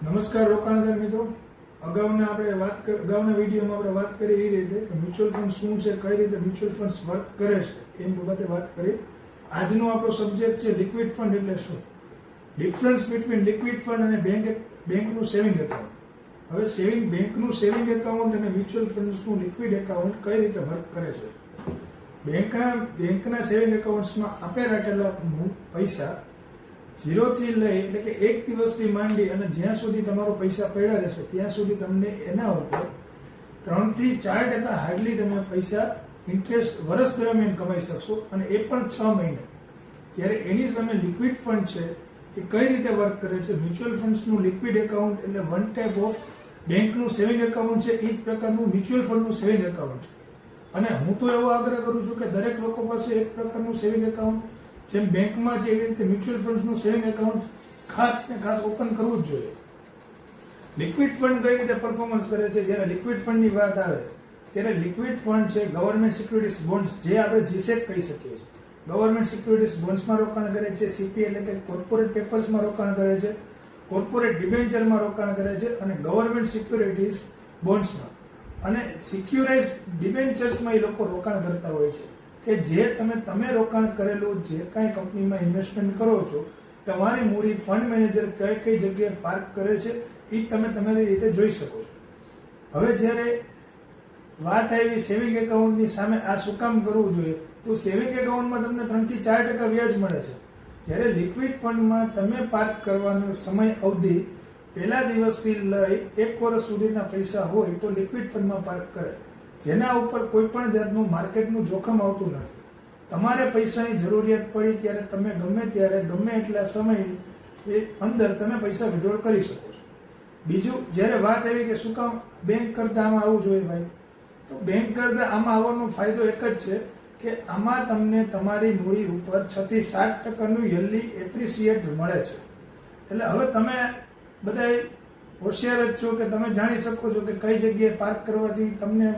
નમસ્કાર રોકાણકાર મિત્રો, અગાઉના વિડીયોમાં આપણે વાત કરી એ રીતે કે મ્યુચ્યુઅલ ફંડ શું છે, કઈ રીતે મ્યુચ્યુઅલ ફંડ્સ વર્ક કરે છે એમ બાબતે વાત કરી. આજનો આપણો સબ્જેક્ટ છે લિક્વિડ ફંડ એટલે શું, ડિફરન્સ બિટવીન લિક્વિડ ફંડ અને બેંકનું સેવિંગ એકાઉન્ટ. હવે બેંકનું સેવિંગ એકાઉન્ટ અને મ્યુચ્યુઅલ ફંડ્સનું લિક્વિડ એકાઉન્ટ કઈ રીતે વર્ક કરે છે. બેંકના સેવિંગ એકાઉન્ટ્સમાં આપે રાખેલા પૈસા 0 થી લઈ એટલે કે 1 દિવસથી માંડી અને જ્યાં સુધી તમારો પૈસા પડ્યા રહેશે ત્યાં સુધી તમને એના ઉપર 3 થી 4% હાર્ડલી તમે પૈસા ઇન્ટરેસ્ટ વર્ષ દરમિયાન કમાઈ શકશો, અને એ પણ 6 મહિને. જ્યારે એની સામે લિક્વિડ ફંડ છે એ કઈ રીતે વર્ક કરે છે. મ્યુચ્યુઅલ ફંડ્સનું લિક્વિડ એકાઉન્ટ એટલે વન ટાઈપ ઓફ બેંકનું સેવિંગ એકાઉન્ટ છે, એ જ પ્રકારનું મ્યુચ્યુઅલ ફંડનું સેવિંગ એકાઉન્ટ છે. અને હું તો એવો આગ્રહ કરું છું કે દરેક લોકો પાસે એક પ્રકારનું સેવિંગ એકાઉન્ટ જેમ બેંકમાં છે એવી રીતે મ્યુચ્યુઅલ ફંડ્સનું સેવિંગ એકાઉન્ટ ખાસ ઓપન કરવું જ જોઈએ. લિક્વિડ ફંડ કઈ રીતે પરફોર્મન્સ કરે છે. જ્યારે લિક્વિડ ફંડની વાત આવે ત્યારે લિક્વિડ ફંડ છે ગવર્મેન્ટ સિક્યુરિટીઝ બોન્ડ્સ, જે આપણે જીસેટ કહી શકીએ છીએ. ગવર્મેન્ટ સિક્યુરિટીઝ બોન્ડ્સમાં રોકાણ કરે છે, સીપી એટલે કે કોર્પોરેટ પેપર્સમાં રોકાણ કરે છે, કોર્પોરેટ ડિબેન્ચરમાં રોકાણ કરે છે, અને ગવર્મેન્ટ સિક્યુરિટીઝ બોન્ડ્સમાં અને સિક્યુરાઇઝ ડિબેન્ચર્સમાં એ લોકો રોકાણ કરતા હોય છે કે જે તમે રોકાણ કરેલું જે કાંઈ કંપનીમાં ઇન્વેસ્ટમેન્ટ કરો છો, તમારી મૂડી ફંડ મેનેજર કઈ જગ્યાએ પાર્ક કરે છે એ તમે તમારી રીતે જોઈ શકો છો. હવે જ્યારે વાત આવી સેવિંગ એકાઉન્ટની સામે આ શું કામ કરવું જોઈએ, તો સેવિંગ એકાઉન્ટમાં તમને 3 થી 4% વ્યાજ મળે છે. જ્યારે લિક્વિડ ફંડમાં તમે પાર્ક કરવાનો સમય અવધિ પહેલા દિવસથી લઈ 1 વર્ષ સુધીના પૈસા હોય તો લિક્વિડ ફંડમાં પાર્ક કરે, જેના ઉપર કોઈ પણ જાતનું માર્કેટનું જોખમ આવતું નથી. તમારે પૈસાની જરૂરિયાત પડી ત્યારે તમે ગમે ત્યારે ગમે એટલા સમય અંદર તમે પૈસા વિડ્રોલ કરી શકો છો. બીજું, જ્યારે વાત આવી કે શું કામ બેંક કરતાં આમાં આવવું જોઈએ ભાઈ, તો બેંક કરતાં આમાં આવવાનો ફાયદો એક જ છે કે આમાં તમને તમારી મૂડી ઉપર 6 થી 7% યરલી એપ્રિસિએટ મળે છે. એટલે હવે તમે બધા હોશિયાર જ છો કે તમે જાણી શકો છો કે કઈ જગ્યાએ પાર્ક કરવાથી તમને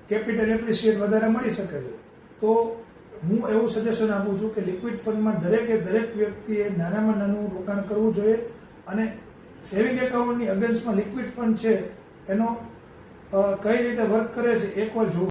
કેપિટલ એપ્રિસિએટ વધારે મળી શકે છે. તો હું એવું સજેશન આપું છું કે લિક્વિડ ફંડમાં દરેક વ્યક્તિએ નાનામાં નાનું રોકાણ કરવું જોઈએ, અને સેવિંગ એકાઉન્ટની અગેન્સ્ટમાં લિક્વિડ ફંડ છે એનો કઈ રીતે વર્ક કરે છે એકવાર જોવું.